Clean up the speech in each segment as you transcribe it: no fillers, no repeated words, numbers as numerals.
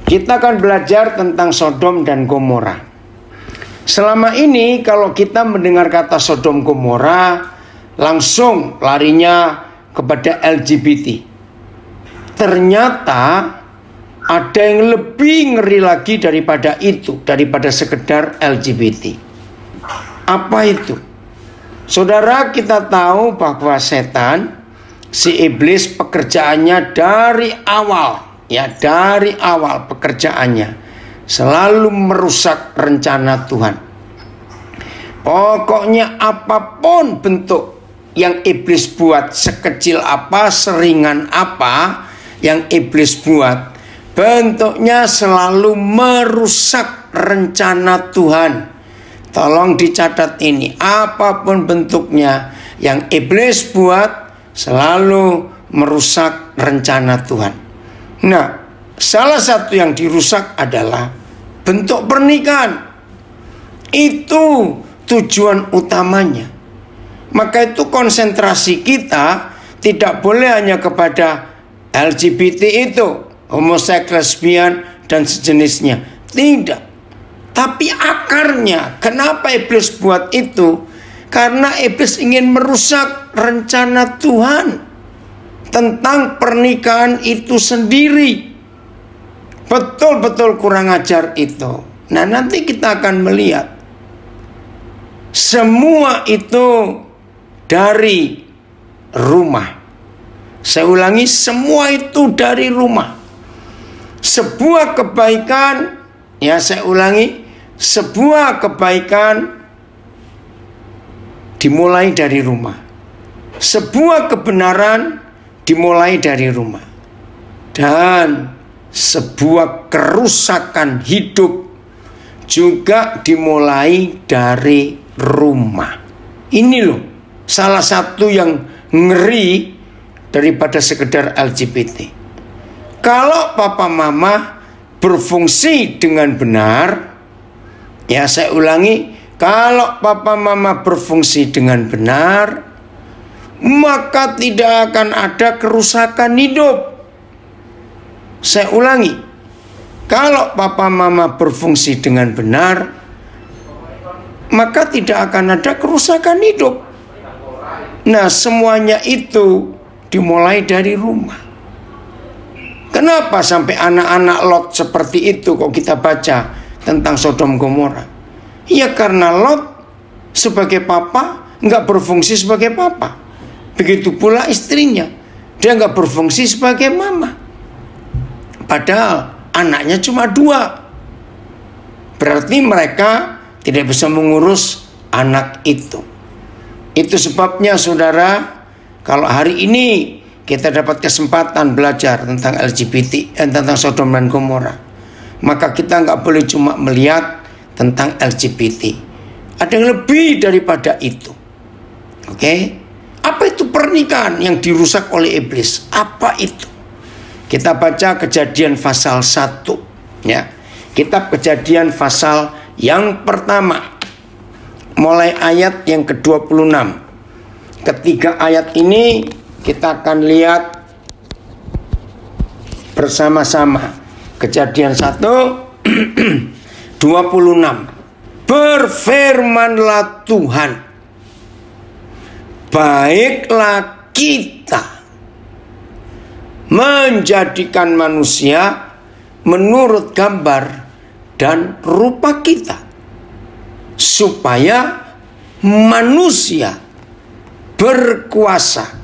Kita akan belajar tentang Sodom dan Gomora. Selama ini kalau kita mendengar kata Sodom Gomora, langsung larinya kepada LGBT. Ternyata ada yang lebih ngeri lagi daripada itu, daripada sekedar LGBT. Apa itu? Saudara, kita tahu bahwa setan, si iblis, pekerjaannya dari awal pekerjaannya selalu merusak rencana Tuhan. Pokoknya apapun bentuk yang iblis buat, sekecil apa, seringan apa yang iblis buat, bentuknya selalu merusak rencana Tuhan. Tolong dicatat ini, apapun bentuknya yang iblis buat selalu merusak rencana Tuhan. Nah, salah satu yang dirusak adalah bentuk pernikahan. Itu tujuan utamanya. Maka itu konsentrasi kita tidak boleh hanya kepada LGBT itu, homoseksual, lesbian, dan sejenisnya. Tidak. Tapi akarnya, kenapa iblis buat itu? Karena iblis ingin merusak rencana Tuhan tentang pernikahan itu sendiri. Betul-betul kurang ajar itu. Nah, nanti kita akan melihat semua itu dari rumah. Saya ulangi, semua itu dari rumah. Sebuah kebaikan, saya ulangi, sebuah kebaikan dimulai dari rumah. Sebuah kebenaran dimulai dari rumah. Dan sebuah kerusakan hidup juga dimulai dari rumah. Ini loh salah satu yang ngeri daripada sekedar LGBT. Kalau papa mama berfungsi dengan benar, saya ulangi, kalau papa mama berfungsi dengan benar, maka tidak akan ada kerusakan hidup. Saya ulangi, kalau papa mama berfungsi dengan benar, maka tidak akan ada kerusakan hidup. Nah, semuanya itu dimulai dari rumah. Kenapa sampai anak-anak Lot seperti itu kok kita baca tentang Sodom Gomora? Ya karena Lot sebagai papa nggak berfungsi sebagai papa. Begitu pula istrinya, dia nggak berfungsi sebagai mama. Padahal anaknya cuma 2. Berarti mereka tidak bisa mengurus anak itu. Itu sebabnya saudara, kalau hari ini kita dapat kesempatan belajar tentang LGBT dan tentang Sodom dan Gomora, maka kita nggak boleh cuma melihat tentang LGBT. Ada yang lebih daripada itu. Oke? Apa itu pernikahan yang dirusak oleh iblis? Apa itu? Kita baca Kejadian pasal 1. Kitab Kejadian pasal yang pertama. Mulai ayat yang ke-26. Ketiga ayat ini kita akan lihat bersama-sama. Kejadian 1, 26. Berfirmanlah Tuhan, baiklah kita menjadikan manusia menurut gambar dan rupa kita, supaya manusia berkuasa.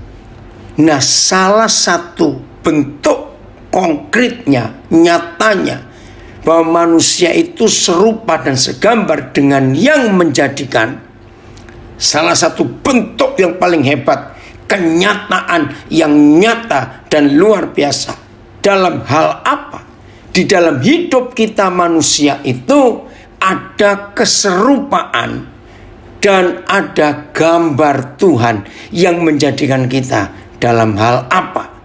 Nah, salah satu bentuk konkretnya, nyatanya, bahwa manusia itu serupa dan segambar dengan yang menjadikan, salah satu bentuk yang paling hebat, kenyataan yang nyata dan luar biasa. Dalam hal apa? Di dalam hidup kita manusia itu ada keserupaan dan ada gambar Tuhan yang menjadikan kita. Dalam hal apa?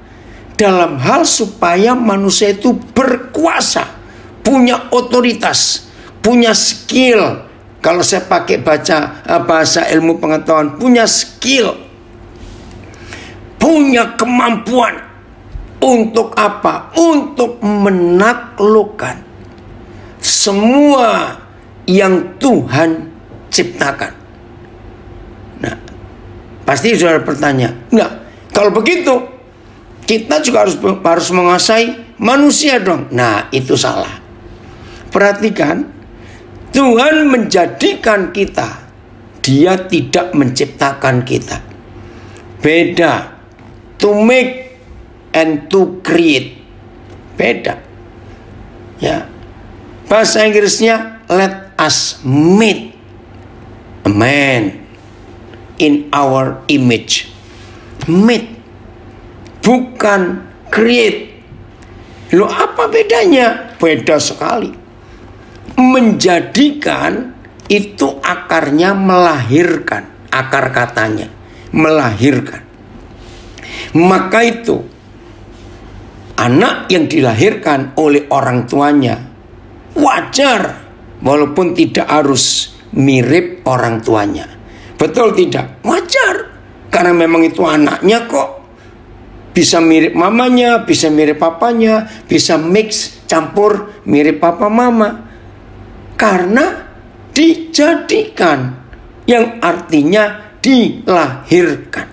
Dalam hal supaya manusia itu berkuasa, punya otoritas, punya skill. Kalau saya pakai baca bahasa ilmu pengetahuan, punya skill, punya kemampuan Untuk apa? Untuk menaklukkan semua yang Tuhan ciptakan. Nah, pasti saudara bertanya, nah kalau begitu kita juga harus menguasai manusia dong. Nah, itu salah. Perhatikan, Tuhan menjadikan kita, Dia tidak menciptakan kita. Beda. To make and to create. Beda. Ya. Bahasa Inggrisnya let us make a man in our image. Make, bukan create. Loh, apa bedanya? Beda sekali. Menjadikan itu akarnya melahirkan, akar katanya melahirkan. Maka itu anak yang dilahirkan oleh orang tuanya wajar, walaupun tidak harus mirip orang tuanya. Betul tidak? Wajar, karena memang itu anaknya kok. Bisa mirip mamanya, bisa mirip papanya, bisa mix, campur, mirip papa mama. Karena dijadikan, yang artinya dilahirkan.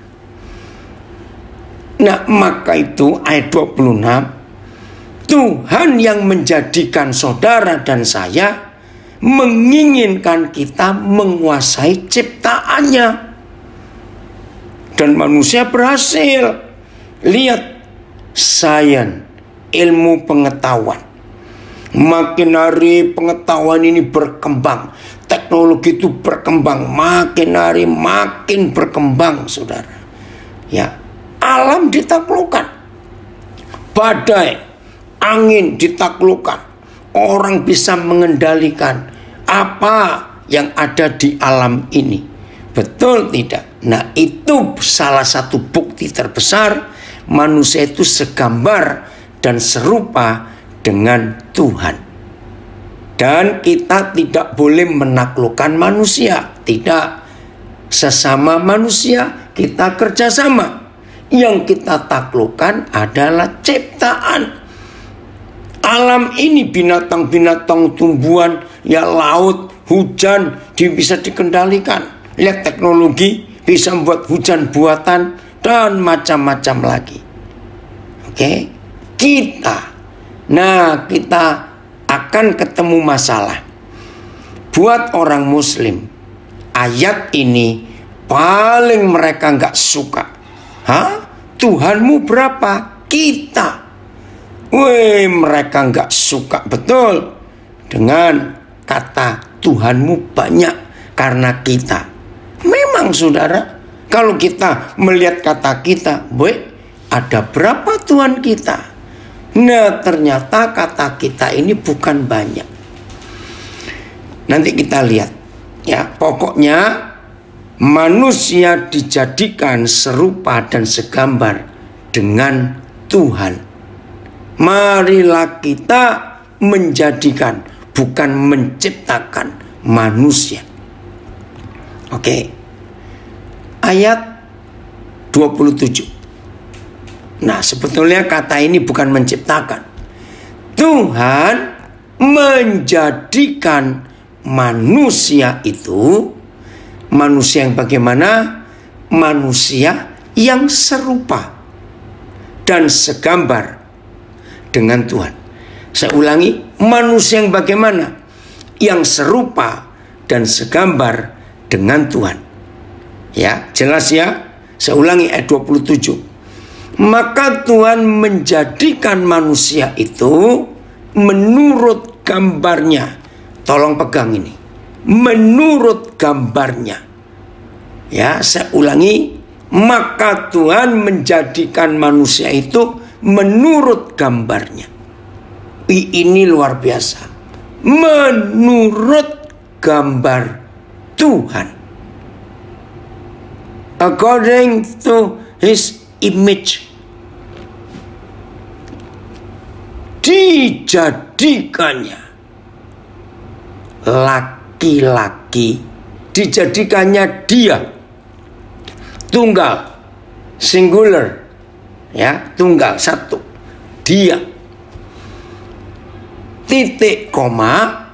Nah, maka itu ayat 26, Tuhan yang menjadikan saudara dan saya menginginkan kita menguasai ciptaannya. Dan manusia berhasil. Lihat, sains, ilmu pengetahuan. Makin hari pengetahuan ini berkembang. Teknologi itu berkembang. Makin hari makin berkembang, saudara. Ya, alam ditaklukkan. Badai, angin ditaklukkan. Orang bisa mengendalikan apa yang ada di alam ini. Betul tidak? Nah, itu salah satu bukti terbesar manusia itu segambar dan serupa dengan Tuhan. Dan kita tidak boleh menaklukkan manusia. Tidak. Sesama manusia kita kerjasama. Yang kita taklukkan adalah ciptaan. Alam ini, binatang-binatang, tumbuhan, ya laut, hujan, bisa dikendalikan. Lihat teknologi, bisa membuat hujan buatan, dan macam-macam lagi. Oke, kita akan ketemu masalah. Buat orang Muslim, ayat ini paling mereka nggak suka. Hah? Tuhanmu berapa? Kita. Mereka nggak suka betul dengan kata Tuhanmu banyak karena kita. Memang saudara, kalau kita melihat kata kita, ada berapa Tuhan kita? Nah, ternyata kata kita ini bukan banyak. Nanti kita lihat. Ya, pokoknya manusia dijadikan serupa dan segambar dengan Tuhan. Marilah kita menjadikan, bukan menciptakan manusia. Oke. Ayat 27. Nah, sebetulnya kata ini bukan menciptakan. Tuhan menjadikan manusia itu, manusia yang bagaimana? Manusia yang serupa dan segambar dengan Tuhan. Saya ulangi, manusia yang bagaimana? Yang serupa dan segambar dengan Tuhan. Ya, jelas ya? Saya ulangi ayat 27. Maka Tuhan menjadikan manusia itu menurut gambarnya. Tolong pegang ini. Menurut gambarnya. Ya, saya ulangi. Maka Tuhan menjadikan manusia itu menurut gambarnya. Ini luar biasa. Menurut gambar Tuhan. According to His image. Dijadikannya laki-laki, dijadikannya dia tunggal, singular, ya, tunggal, satu. dia. Titik koma.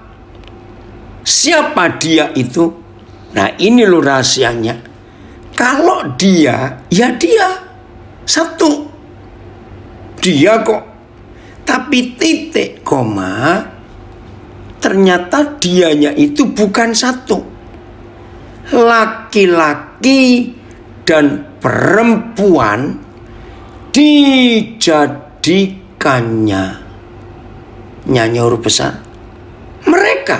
Siapa dia itu? Nah, ini loh rahasianya. Kalau dia, ya dia. Satu. Dia kok. Tapi titik koma, ternyata dianya itu bukan satu. Laki-laki dan perempuan dijadikannya. Nyanyi huruf besar. Mereka.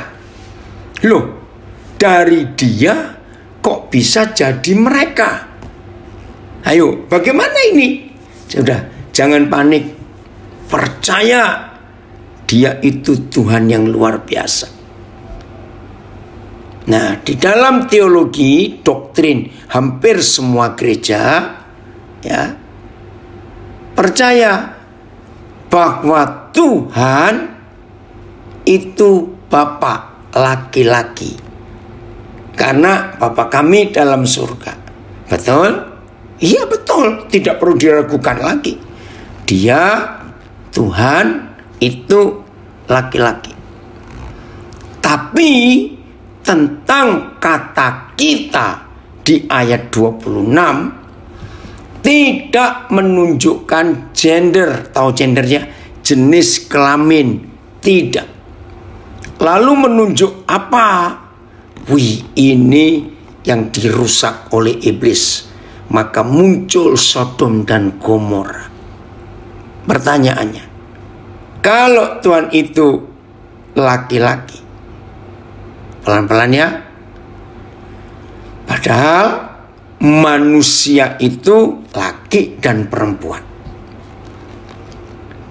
Loh, dari dia kok bisa jadi mereka? Ayo, bagaimana ini? Sudah, jangan panik. Percaya dia itu Tuhan yang luar biasa. Nah, di dalam teologi, doktrin hampir semua gereja ya percaya bahwa Tuhan itu Bapa laki-laki. Karena Bapa kami dalam surga. Betul? Iya betul, tidak perlu diragukan lagi. Dia Tuhan itu laki-laki. Tapi tentang kata kita di ayat 26 tidak menunjukkan gender, tahu gendernya, jenis kelamin, tidak. Lalu menunjuk apa? Wih, ini yang dirusak oleh iblis. Maka muncul Sodom dan Gomora. Pertanyaannya, kalau Tuhan itu laki-laki, pelan-pelan ya, padahal manusia itu laki dan perempuan.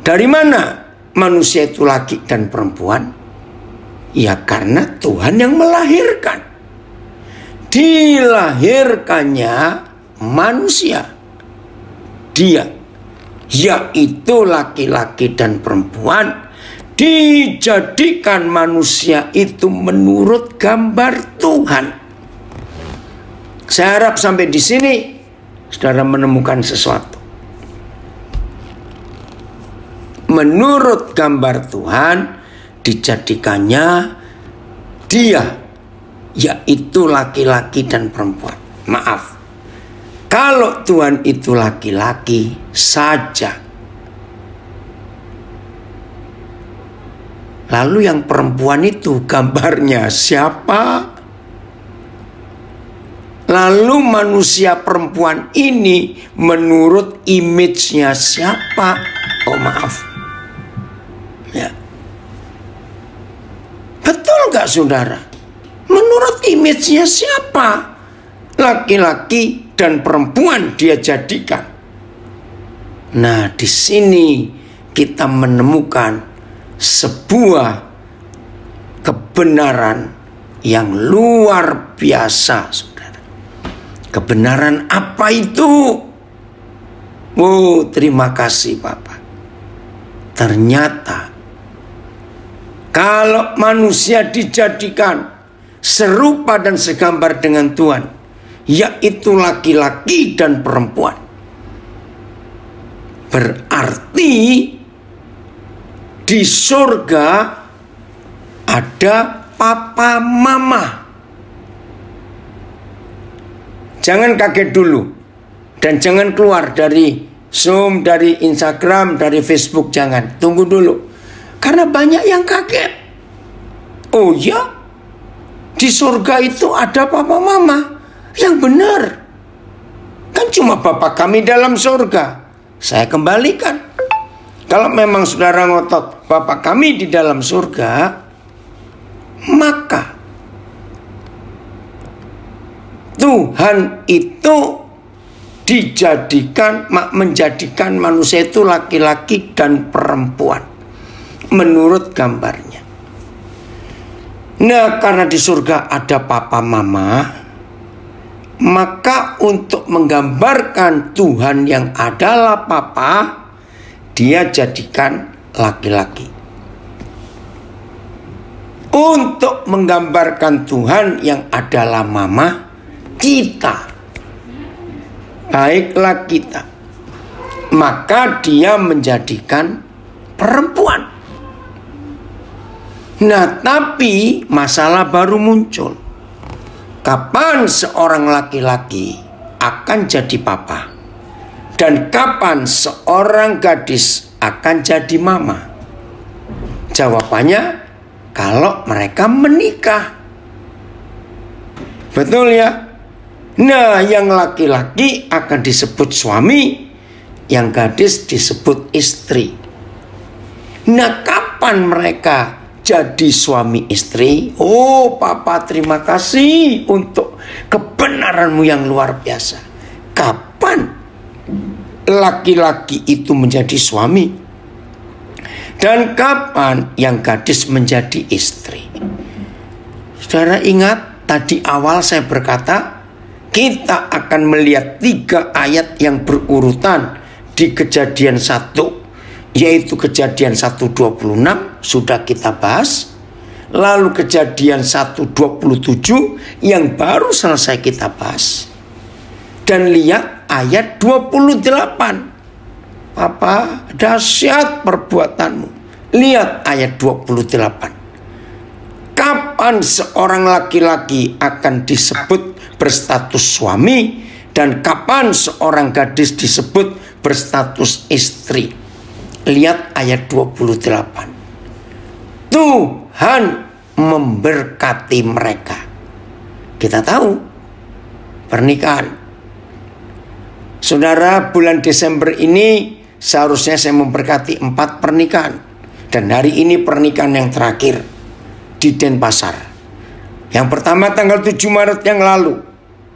Dari mana manusia itu laki dan perempuan? Ya karena Tuhan yang melahirkan. Dilahirkannya manusia. Dia, yaitu laki-laki dan perempuan, dijadikan manusia itu menurut gambar Tuhan. Saya harap sampai di sini saudara menemukan sesuatu. Menurut gambar Tuhan dijadikannya dia, yaitu laki-laki dan perempuan. Maaf, kalau Tuhan itu laki-laki saja, lalu yang perempuan itu gambarnya siapa? Lalu manusia perempuan ini menurut image-nya siapa? Oh maaf. Ya. Betul gak saudara? Menurut image-nya siapa? Laki-laki dan perempuan dia jadikan. Nah, di sini kita menemukan sebuah kebenaran yang luar biasa, saudara. Kebenaran apa itu? Oh, terima kasih Bapak. Ternyata kalau manusia dijadikan serupa dan segambar dengan Tuhan, yaitu laki-laki dan perempuan, berarti di surga ada papa mama. Jangan kaget dulu dan jangan keluar dari Zoom, dari Instagram, dari Facebook, jangan. Tunggu dulu. Karena banyak yang kaget. Oh ya? Di surga itu ada papa mama. Yang benar. Kan cuma Bapa kami dalam surga. Saya kembalikan. Kalau memang saudara ngotot Bapa kami di dalam surga, maka Tuhan itu menjadikan manusia itu laki-laki dan perempuan menurut gambarnya. Nah, karena di surga ada papa mama, maka untuk menggambarkan Tuhan yang adalah papa, dia jadikan laki-laki. Untuk menggambarkan Tuhan yang adalah mama, kita, baiklah kita, maka dia menjadikan perempuan. Nah, tapi masalah baru muncul. Kapan seorang laki-laki akan jadi papa? Dan kapan seorang gadis akan jadi mama? Jawabannya, kalau mereka menikah. Betul ya? Nah, yang laki-laki akan disebut suami, yang gadis disebut istri. Nah, kapan mereka jadi suami istri? Oh, Papa, terima kasih untuk kebenaranmu yang luar biasa. Kapan laki-laki itu menjadi suami? Dan kapan yang gadis menjadi istri? Saudara ingat tadi awal saya berkata, kita akan melihat 3 ayat yang berurutan di Kejadian 1, yaitu Kejadian 1:26 sudah kita bahas. Lalu Kejadian 1:27 yang baru selesai kita bahas. Dan lihat ayat 28. Papa, dahsyat perbuatanmu. Lihat ayat 28. Kapan seorang laki-laki akan disebut berstatus suami dan kapan seorang gadis disebut berstatus istri? Lihat ayat 28. Tuhan memberkati mereka. Kita tahu pernikahan. Saudara, bulan Desember ini seharusnya saya memberkati 4 pernikahan. Dan hari ini pernikahan yang terakhir di Denpasar. Yang pertama tanggal 7 Maret yang lalu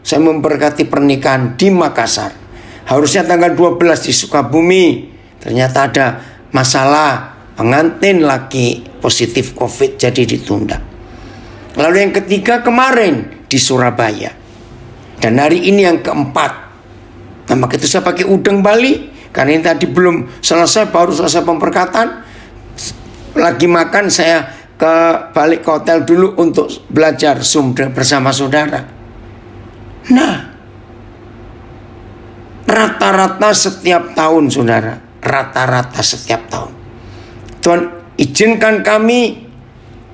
saya memberkati pernikahan di Makassar. Harusnya tanggal 12 di Sukabumi. Ternyata ada masalah, pengantin lagi positif COVID jadi ditunda. Lalu yang ketiga kemarin di Surabaya. Dan hari ini yang keempat. Nah, maka itu saya pakai udeng Bali. Karena ini tadi belum selesai, baru selesai pemberkatan. Lagi makan saya balik ke hotel dulu untuk belajar Zoom bersama saudara. Nah, rata-rata setiap tahun saudara, rata-rata setiap tahun Tuhan izinkan kami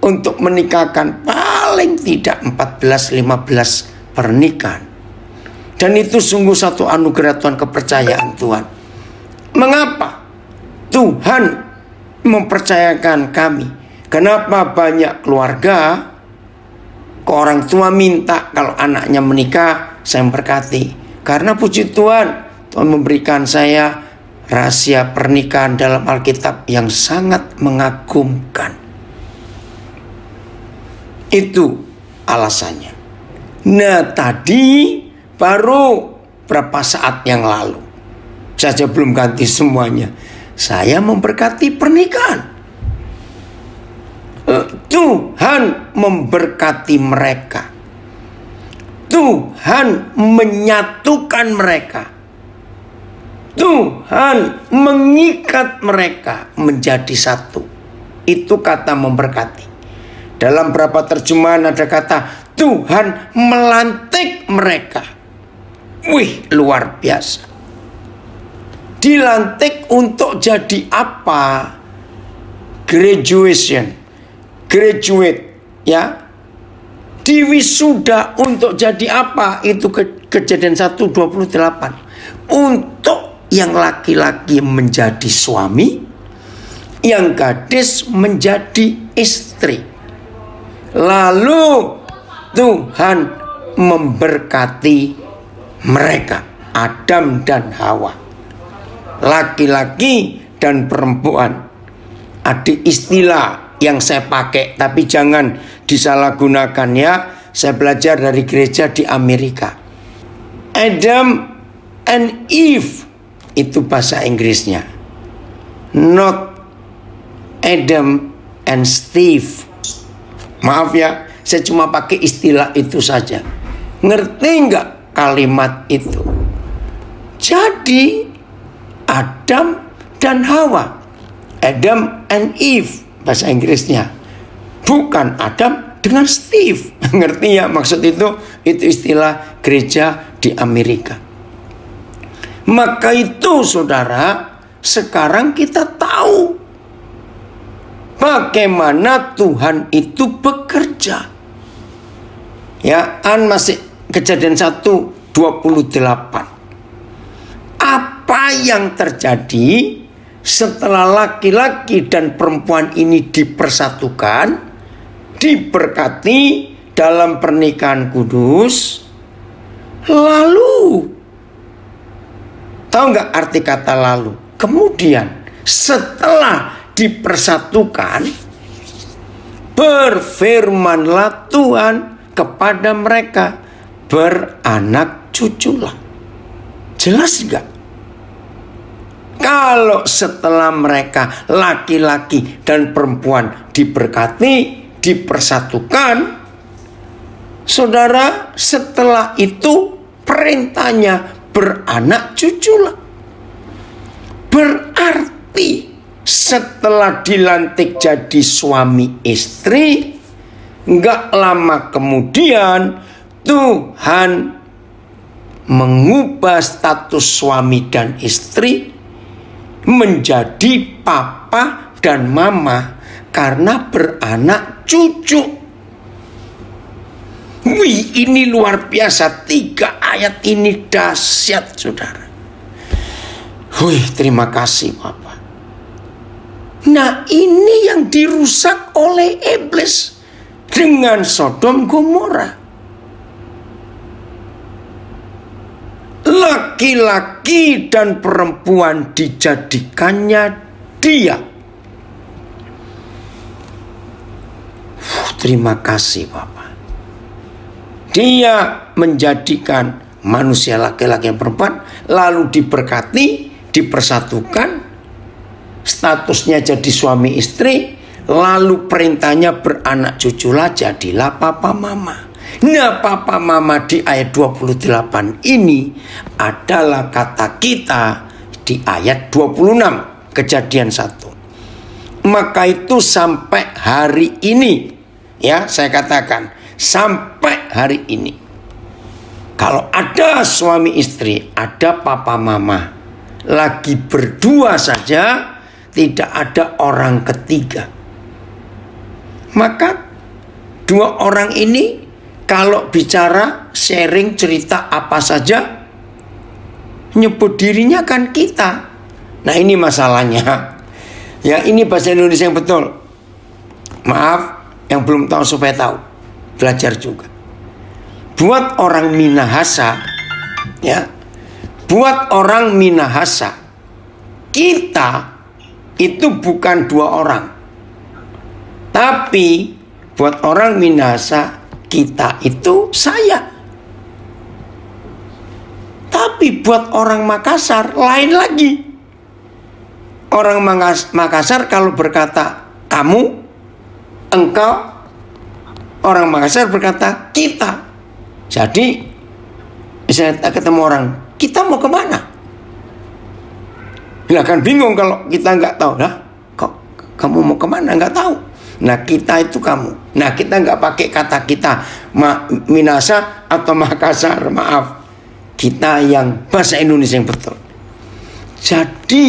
untuk menikahkan paling tidak 14-15 pernikahan. Dan itu sungguh satu anugerah Tuhan, kepercayaan Tuhan. Mengapa Tuhan mempercayakan kami? Kenapa banyak keluarga ke orang tua minta kalau anaknya menikah saya memberkati? Karena puji Tuhan, Tuhan memberikan saya rahasia pernikahan dalam Alkitab yang sangat mengagumkan. Itu alasannya. Nah, tadi baru berapa saat yang lalu, saja belum ganti semuanya, saya memberkati pernikahan. Tuhan memberkati mereka. Tuhan menyatukan mereka. Tuhan mengikat mereka menjadi satu. Itu kata memberkati. Dalam beberapa terjemahan ada kata Tuhan melantik mereka. Wih, luar biasa. Dilantik untuk jadi apa? Graduate, ya. Diwisuda untuk jadi apa? Itu Kejadian 1:28. Untuk yang laki-laki menjadi suami, yang gadis menjadi istri. Lalu Tuhan memberkati mereka, Adam dan Hawa, laki-laki dan perempuan. Ada istilah yang saya pakai, tapi jangan disalahgunakan ya. Saya belajar dari gereja di Amerika. Adam and Eve itu bahasa Inggrisnya, not Adam and Steve. Maaf ya, saya cuma pakai istilah itu saja. Ngerti nggak kalimat itu? Jadi Adam dan Hawa, Adam and Eve bahasa Inggrisnya, bukan Adam dengan Steve. Ngerti ya maksud itu istilah gereja di Amerika. Maka itu saudara, sekarang kita tahu bagaimana Tuhan itu bekerja. Ya, masih Kejadian 1:28. Apa yang terjadi setelah laki-laki dan perempuan ini dipersatukan, diberkati dalam pernikahan kudus? Lalu, tahu nggak arti kata lalu? Kemudian setelah dipersatukan, berfirmanlah Tuhan kepada mereka, beranak cuculah. Jelas nggak? Kalau setelah mereka laki-laki dan perempuan diberkati, dipersatukan, saudara, setelah itu perintahnya beranak cuculah. Berarti setelah dilantik jadi suami istri, nggak lama kemudian Tuhan mengubah status suami dan istri menjadi papa dan mama karena beranak cucu. Wih, ini luar biasa. 3 ayat ini dahsyat, saudara. Wih, terima kasih Bapak. Nah, ini yang dirusak oleh iblis dengan Sodom Gomora. Laki-laki dan perempuan dijadikannya dia. Terima kasih Bapak. Dia menjadikan manusia laki-laki dan perempuan, lalu diberkati, dipersatukan, statusnya jadi suami istri, lalu perintahnya beranak cuculah, jadilah papa mama. Nah, papa mama di ayat 28 ini adalah kata kita di ayat 26 Kejadian 1. Maka itu sampai hari ini, ya saya katakan sampai hari ini, kalau ada suami istri, ada papa mama, lagi berdua saja, tidak ada orang ketiga, maka 2 orang ini kalau bicara, sharing, cerita apa saja, nyebut dirinya kan kita. Nah, ini masalahnya. Ya, ini bahasa Indonesia yang betul. Maaf, yang belum tahu supaya tahu. Belajar juga. Buat orang Minahasa, ya, buat orang Minahasa, kita itu bukan 2 orang. Tapi buat orang Minahasa, kita itu saya. Tapi buat orang Makassar lain lagi. Orang Makassar kalau berkata kamu, engkau, orang Makassar berkata kita. Jadi misalnya ketemu orang, kita mau kemana? Nah, kan bingung kalau kita nggak tahu. Lah, kok kamu mau kemana? Nggak tahu. Nah, kita itu kamu. Nah, kita nggak pakai kata kita Minasa atau Makassar, maaf. Kita yang bahasa Indonesia yang betul. Jadi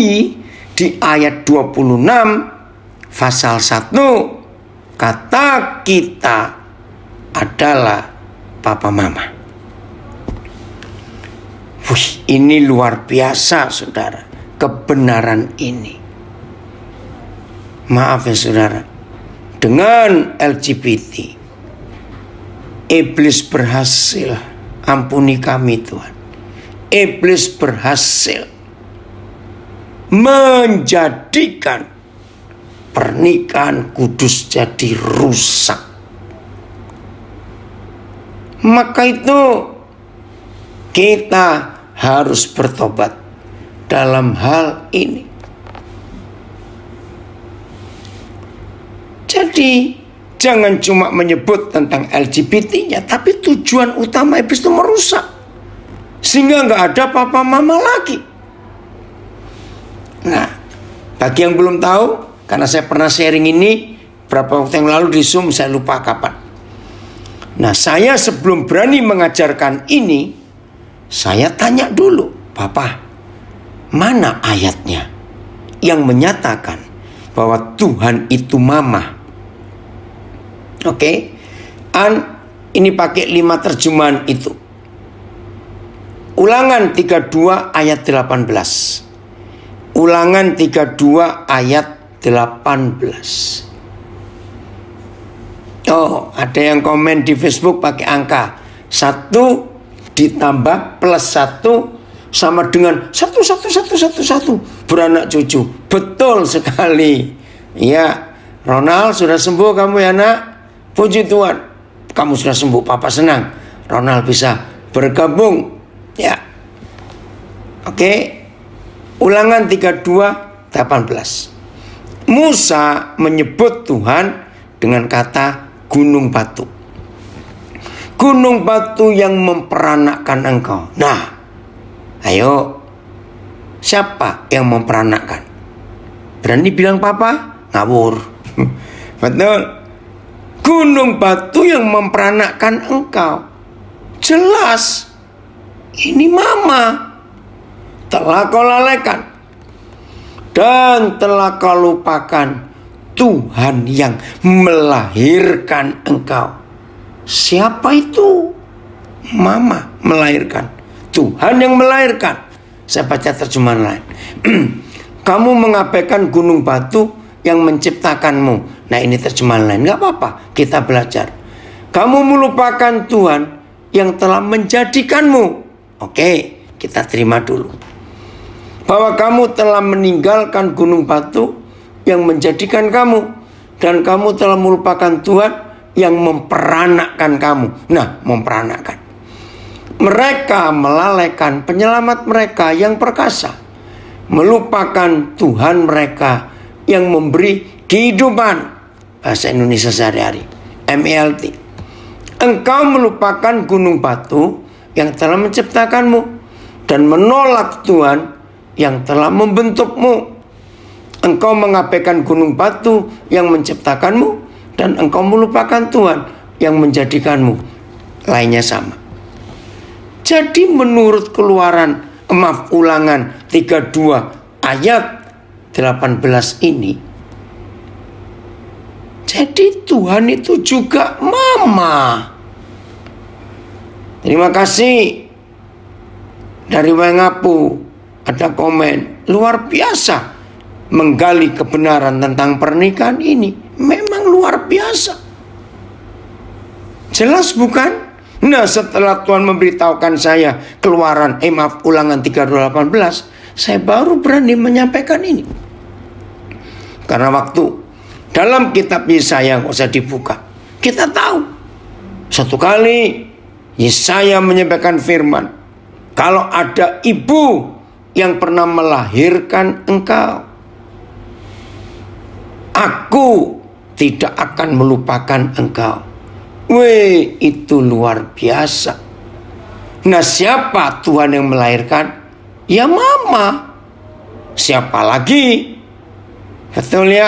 di ayat 26 pasal 1, kata kita adalah papa mama. Wih, ini luar biasa saudara, kebenaran ini. Maaf ya saudara, dengan LGBT iblis berhasil, ampuni kami Tuhan, iblis berhasil menjadikan pernikahan kudus jadi rusak. Maka itu kita harus bertobat dalam hal ini. Jadi jangan cuma menyebut tentang LGBT-nya, tapi tujuan utama iblis itu merusak, sehingga nggak ada papa mama lagi. Nah, bagi yang belum tahu, karena saya pernah sharing ini berapa waktu yang lalu di Zoom, saya lupa kapan. Nah, saya sebelum berani mengajarkan ini, saya tanya dulu, Papa, mana ayatnya yang menyatakan bahwa Tuhan itu mama. Oke. Ini pakai 5 terjemahan itu. Ulangan 32 ayat 18. Ulangan 32 ayat 18. Oh, ada yang komen di Facebook pakai angka 1 ditambah plus 1 sama dengan 1 beranak cucu. Betul sekali. Ya, Ronald sudah sembuh kamu ya nak. Puji Tuhan, kamu sudah sembuh. Papa senang Ronald bisa bergabung. Ya. Oke. Ulangan 32 18. Musa menyebut Tuhan dengan kata gunung batu. Gunung batu yang memperanakkan engkau. Nah, ayo, siapa yang memperanakkan? Berani bilang papa? Ngawur. Betul. Gunung batu yang memperanakkan engkau. Jelas. Ini mama. Telah kau lalaikan. Dan telah kau lupakan Tuhan yang melahirkan engkau. Siapa itu? Mama melahirkan. Tuhan yang melahirkan. Saya baca terjemahan lain. Kamu mengabaikan gunung batu yang menciptakanmu. Nah, ini terjemahan lain. Gak apa-apa, kita belajar. Kamu melupakan Tuhan yang telah menjadikanmu. Oke, kita terima dulu. Bahwa kamu telah meninggalkan gunung batu yang menjadikan kamu. Dan kamu telah melupakan Tuhan yang memperanakkan kamu. Nah, memperanakkan. Mereka melalaikan penyelamat mereka yang perkasa. Melupakan Tuhan mereka yang memberi kehidupan. Bahasa Indonesia sehari-hari. MELT. Engkau melupakan gunung batu yang telah menciptakanmu. Dan menolak Tuhan yang telah membentukmu. Engkau mengabaikan gunung batu yang menciptakanmu. Dan engkau melupakan Tuhan yang menjadikanmu. Lainnya sama. Jadi menurut Ulangan 32 ayat 18 ini, jadi Tuhan itu juga mama. Terima kasih dari Wengapu, ada komen luar biasa menggali kebenaran tentang pernikahan ini. Memang luar biasa. Jelas bukan? Nah, setelah Tuhan memberitahukan saya Ulangan 32:18, saya baru berani menyampaikan ini. Karena waktu dalam kitab Yesaya nggak usah dibuka. Kita tahu. Satu kali Yesaya menyampaikan firman, kalau ada ibu yang pernah melahirkan engkau, aku tidak akan melupakan engkau. Wih, itu luar biasa. Nah, siapa Tuhan yang melahirkan? Ya mama. Siapa lagi? Betul ya?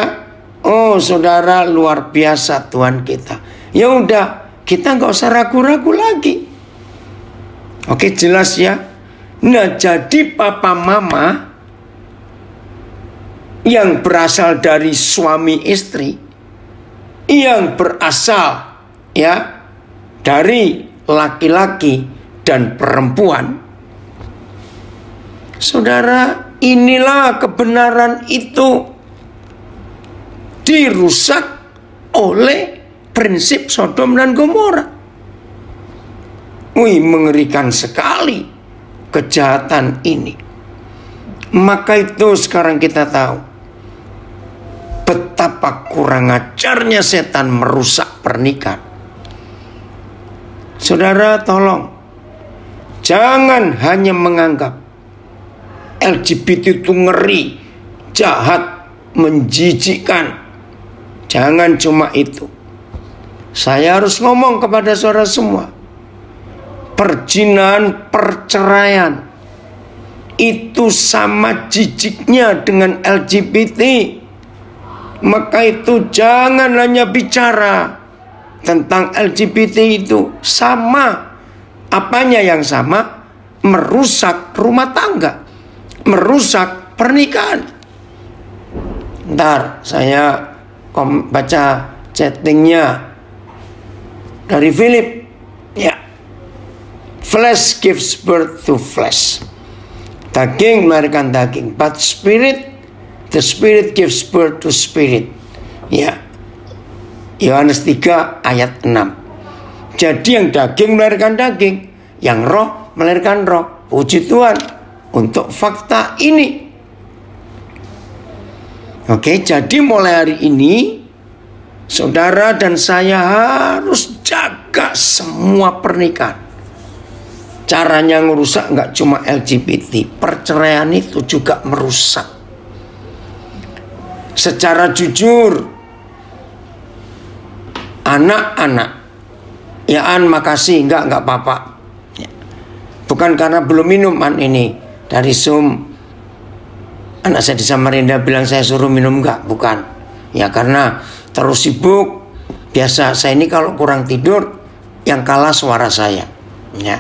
Oh saudara, luar biasa Tuhan kita. Ya udah, kita nggak usah ragu-ragu lagi. Oke, jelas ya. Nah, jadi papa mama yang berasal dari suami istri, yang berasal ya dari laki-laki dan perempuan. Saudara, inilah kebenaran itu dirusak oleh prinsip Sodom dan Gomora. Wih, mengerikan sekali kejahatan ini. Maka itu sekarang kita tahu betapa kurang ajarnya setan merusak pernikahan. Saudara, tolong jangan hanya menganggap LGBT itu ngeri, jahat, menjijikkan. Jangan cuma itu. Saya harus ngomong kepada saudara semua. Perzinahan, perceraian itu sama jijiknya dengan LGBT. Maka itu jangan hanya bicara tentang LGBT itu. Sama. Apanya yang sama? Merusak rumah tangga, merusak pernikahan. Ntar saya baca chattingnya dari Philip. Ya, flesh gives birth to flesh. Daging melahirkan daging, but the spirit gives birth to spirit. Ya, Yohanes 3 ayat 6. Jadi yang daging melahirkan daging, yang roh melahirkan roh. Puji Tuhan untuk fakta ini. Oke, jadi mulai hari ini saudara dan saya harus jaga semua pernikahan. Caranya ngerusak nggak cuma LGBT, perceraian itu juga merusak. Secara jujur, anak-anak, ya An makasih, enggak apa-apa. Bukan karena belum minum An ini dari Zoom. Anak saya di Samarinda bilang saya suruh minum, enggak, bukan. Ya karena terus sibuk. Biasa saya ini kalau kurang tidur yang kalah suara saya. Ya.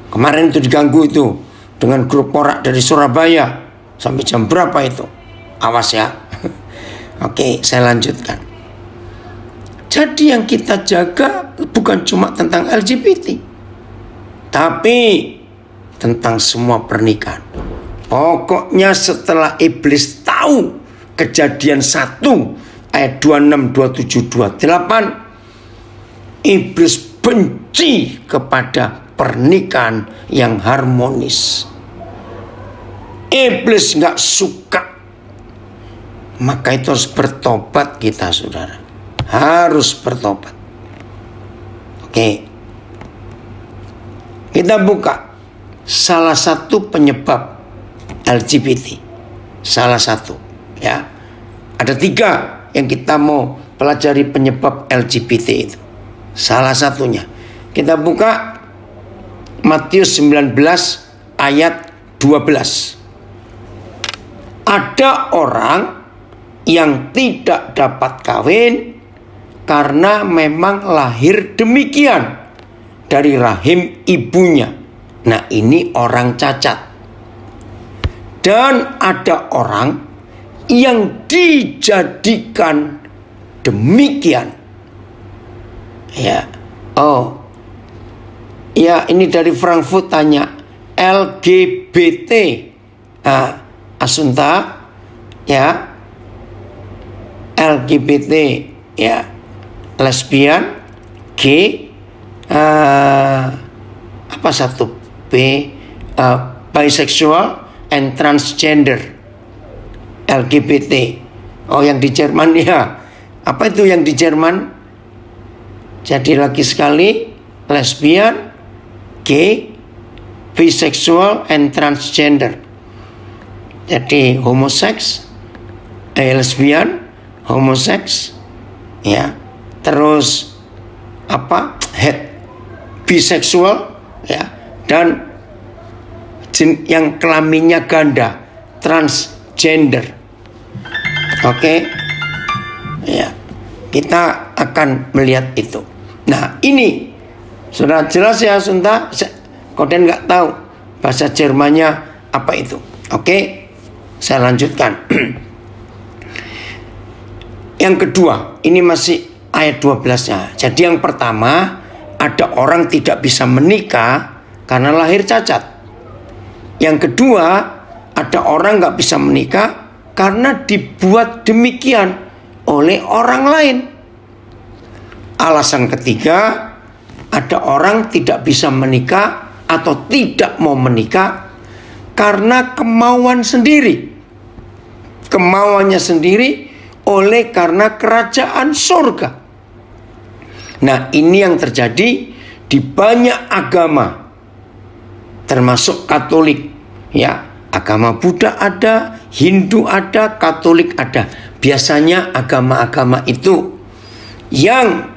Kemarin itu diganggu itu dengan grup porak dari Surabaya. Sampai jam berapa itu? Awas ya. Oke, saya lanjutkan. Jadi yang kita jaga bukan cuma tentang LGBT, tapi tentang semua pernikahan. Pokoknya setelah iblis tahu Kejadian 1 ayat 26, 27, 28, iblis benci kepada pernikahan yang harmonis. Iblis gak suka. Maka itu harus bertobat kita, saudara. Harus bertobat. Oke. Kita buka salah satu penyebab LGBT. Salah satu, ya. Ada 3 yang kita mau pelajari penyebab LGBT itu. Salah satunya. Kita buka Matius 19 ayat 12. Ada orang yang tidak dapat kawin karena memang lahir demikian dari rahim ibunya. Nah, ini orang cacat. Dan ada orang yang dijadikan demikian. Ya. Oh. Ya, ini dari Frankfurt tanya LGBT. Asunta, ya. LGBT, ya. Lesbian, gay, apa satu B, bisexual and transgender. LGBT. Oh, yang di Jerman ya. Apa itu yang di Jerman? Jadi lagi sekali, lesbian, gay, bisexual and transgender. Jadi homoseks, lesbian, homoseks, ya. Terus apa? Biseksual, ya. Dan yang kelaminnya ganda, transgender. Oke. Ya. Kita akan melihat itu. Nah, ini sudah jelas ya, Sunta. Koden nggak tahu bahasa Jermannya apa itu. Oke. Saya lanjutkan. Yang kedua, ini masih ayat 12-nya. Jadi yang pertama, ada orang tidak bisa menikah karena lahir cacat. Yang kedua, ada orang nggak bisa menikah karena dibuat demikian oleh orang lain. Alasan ketiga, ada orang tidak bisa menikah atau tidak mau menikah karena kemauan sendiri. Kemauannya sendiri oleh karena kerajaan surga. Nah, ini yang terjadi di banyak agama, termasuk Katolik, ya. Agama Buddha ada, Hindu ada, Katolik ada. Biasanya agama-agama itu yang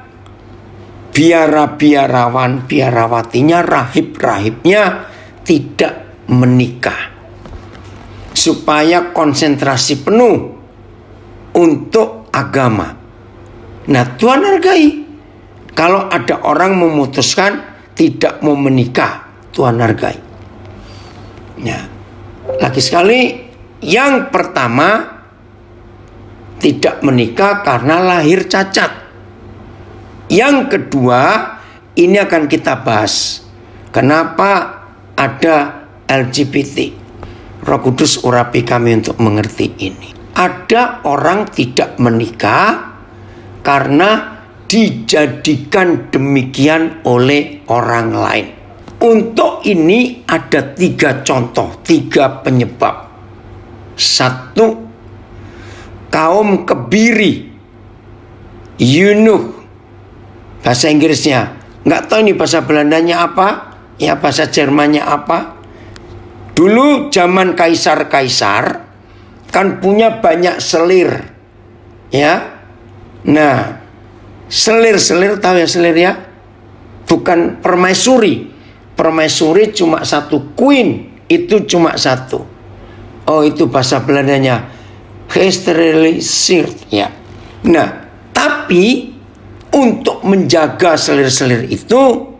biara-biarawan, biarawatinya, rahib-rahibnya tidak menikah, supaya konsentrasi penuh untuk agama. Nah, Tuhan hargai. Kalau ada orang memutuskan tidak mau menikah, Tuhan hargai. Ya. Lagi sekali, yang pertama, tidak menikah karena lahir cacat. Yang kedua, ini akan kita bahas. Kenapa ada LGBT? Roh Kudus urapi kami untuk mengerti ini. Ada orang tidak menikah karena dijadikan demikian oleh orang lain. Untuk ini ada 3 contoh, 3 penyebab. 1, kaum kebiri, eunuch, bahasa Inggrisnya. Nggak tahu ini bahasa Belandanya apa, ya bahasa Jermannya apa. Dulu zaman kaisar-kaisar kan punya banyak selir, ya. Nah, selir-selir, tahu ya selir ya? Bukan permaisuri. Permaisuri cuma 1, queen itu cuma 1. Oh, itu bahasa Belandanya gesteriliseerd, ya. Nah, tapi untuk menjaga selir-selir itu,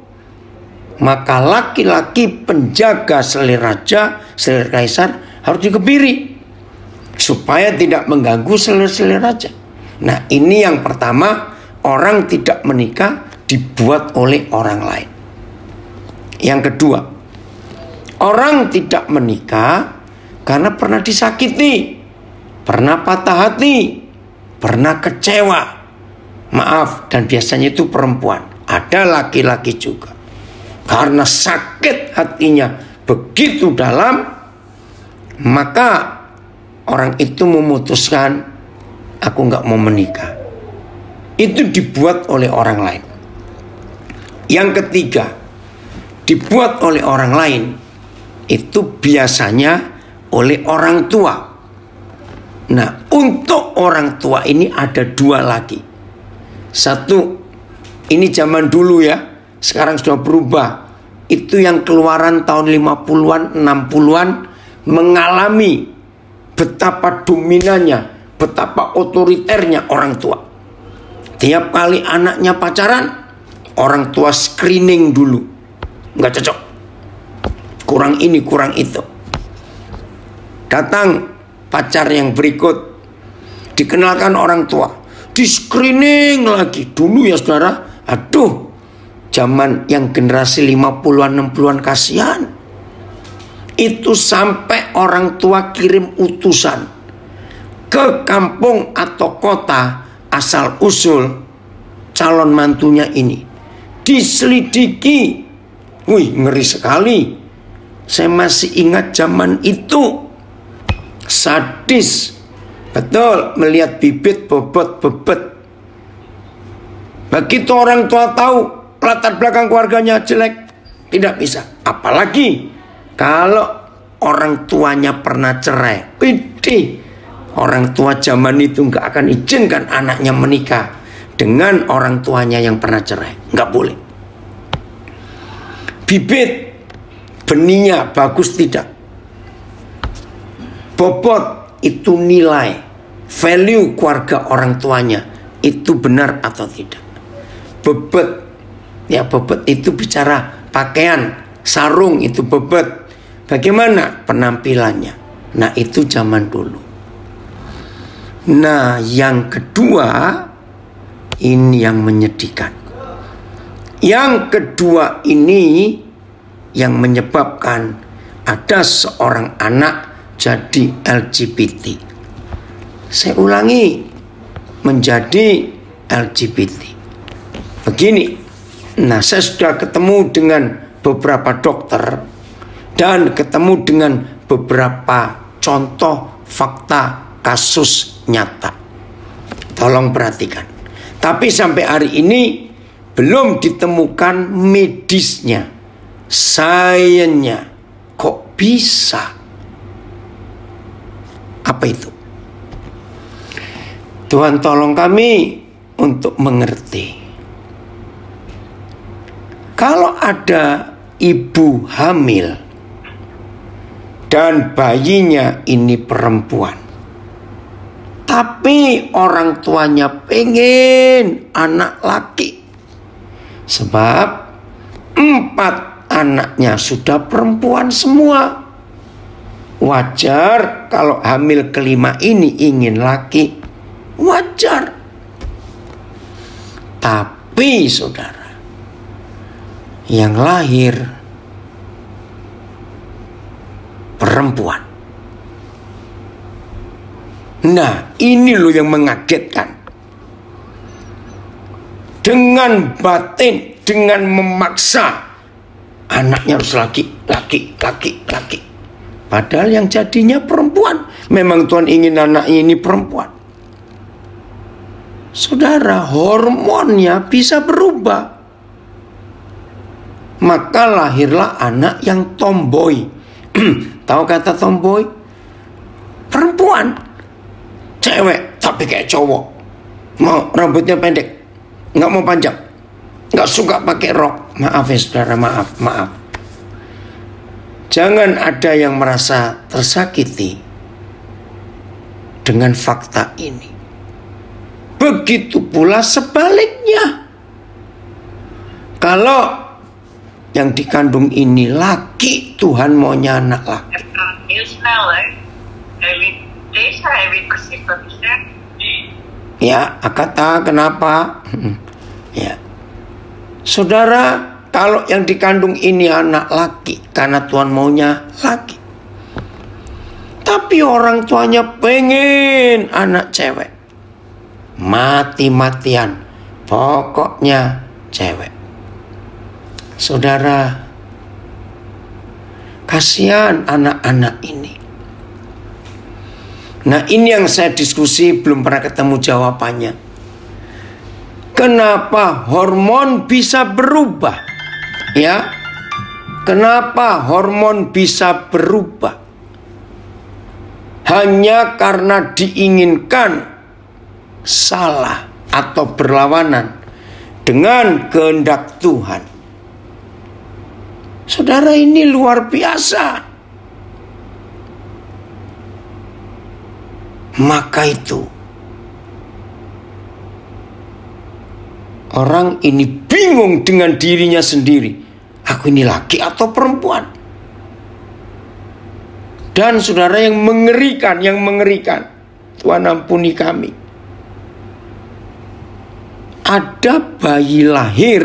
maka laki-laki penjaga selir raja, selir kaisar harus dikebiri supaya tidak mengganggu selir-selir raja. Nah, ini yang pertama, orang tidak menikah dibuat oleh orang lain. Yang kedua, orang tidak menikah karena pernah disakiti, pernah patah hati, pernah kecewa. Maaf, dan biasanya itu perempuan. Ada laki-laki juga. Karena sakit hatinya begitu dalam, maka orang itu memutuskan, aku nggak mau menikah. Itu dibuat oleh orang lain. Yang ketiga, dibuat oleh orang lain, itu biasanya oleh orang tua. Nah, untuk orang tua ini ada 2 lagi. 1, ini zaman dulu ya, sekarang sudah berubah. Itu yang keluaran tahun 50-an, 60-an, mengalami betapa dominannya, betapa otoriternya orang tua. Tiap kali anaknya pacaran, orang tua screening dulu. Nggak cocok, kurang ini, kurang itu. Datang pacar yang berikut, dikenalkan orang tua, di screening lagi. Dulu ya saudara, aduh, zaman yang generasi 50-an 60-an kasihan. Itu sampai orang tua kirim utusan ke kampung atau kota asal usul calon mantunya ini, diselidiki. Wih, ngeri sekali. Saya masih ingat zaman itu sadis betul, melihat bibit bobot bebet. Begitu orang tua tahu latar belakang keluarganya jelek, tidak bisa. Apalagi kalau orang tuanya pernah cerai. Widih, orang tua zaman itu nggak akan izinkan anaknya menikah dengan orang tuanya yang pernah cerai. Nggak boleh. Bibit, benihnya bagus tidak. Bobot itu nilai, value keluarga orang tuanya itu benar atau tidak. Bebet, ya bebet itu bicara pakaian, sarung itu bebet. Bagaimana penampilannya? Nah, itu zaman dulu. Nah, yang kedua, ini yang menyedihkan. Yang kedua ini yang menyebabkan ada seorang anak jadi LGBT. Saya ulangi, menjadi LGBT. Begini, nah saya sudah ketemu dengan beberapa dokter dan ketemu dengan beberapa contoh fakta kasus nyata. Tolong perhatikan. Tapi sampai hari ini belum ditemukan medisnya, sainsnya. Kok bisa? Apa itu? Tuhan tolong kami untuk mengerti. Kalau ada ibu hamil dan bayinya ini perempuan, tapi orang tuanya pengen anak laki, sebab 4 anaknya sudah perempuan semua. Wajar kalau hamil kelima ini ingin laki. wajar. Tapi saudara, yang lahir perempuan. Nah, ini loh yang mengagetkan. Dengan batin, dengan memaksa, anaknya harus laki. Padahal yang jadinya perempuan. Memang Tuhan ingin anaknya ini perempuan. Saudara, hormonnya bisa berubah. Maka lahirlah anak yang tomboy. Tahu kata tomboy? Perempuan, cewek tapi kayak cowok. Mau rambutnya pendek, nggak mau panjang, nggak suka pakai rok. Maaf ya saudara, maaf. Jangan ada yang merasa tersakiti dengan fakta ini. Begitu pula sebaliknya. Kalau yang dikandung ini laki, Tuhan maunya anak laki. Ya, kata kenapa? Ya, saudara, kalau yang dikandung ini anak laki, karena Tuhan maunya laki. Tapi orang tuanya pengen anak cewek. Mati-matian, pokoknya cewek. Saudara, kasihan anak-anak ini. Nah, ini yang saya diskusi, belum pernah ketemu jawabannya. Kenapa hormon bisa berubah? Ya, kenapa hormon bisa berubah? Hanya karena diinginkan salah atau berlawanan dengan kehendak Tuhan. Saudara, ini luar biasa. Maka itu orang ini bingung dengan dirinya sendiri. Aku ini laki atau perempuan? Dan saudara, yang mengerikan, Tuhan ampuni kami. Ada bayi lahir,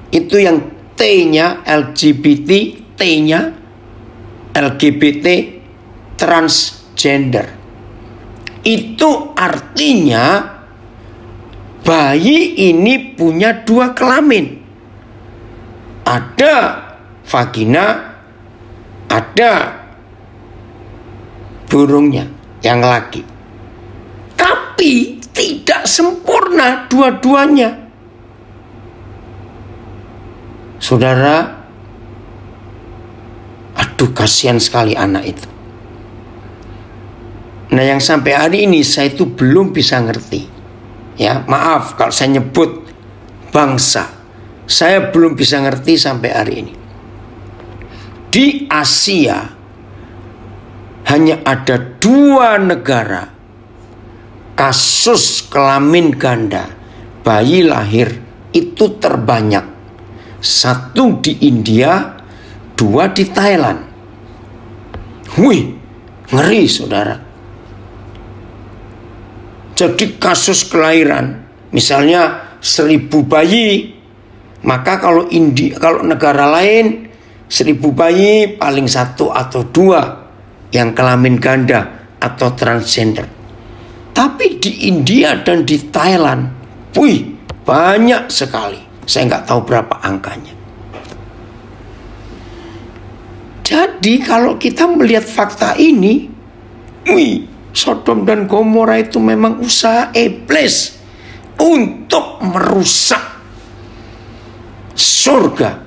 itu yang T-nya LGBT, T-nya LGBT, transgender. Itu artinya bayi ini punya dua kelamin. Ada vagina, ada burungnya yang laki. Tapi tidak sempurna dua-duanya. Saudara, aduh kasihan sekali anak itu. Nah, yang sampai hari ini saya itu belum bisa ngerti. Ya, maaf kalau saya nyebut bangsa. Saya belum bisa ngerti sampai hari ini. Di Asia hanya ada 2 negara kasus kelamin ganda, bayi lahir itu terbanyak. 1 di India, 2 di Thailand. Wih, ngeri saudara. Jadi kasus kelahiran, misalnya 1000 bayi, maka kalau negara lain 1000 bayi paling 1 atau 2 yang kelamin ganda atau transgender. Tapi di India dan di Thailand, wih, banyak sekali. Saya nggak tahu berapa angkanya. Jadi kalau kita melihat fakta ini, wih, Sodom dan Gomora itu memang usaha iblis untuk merusak surga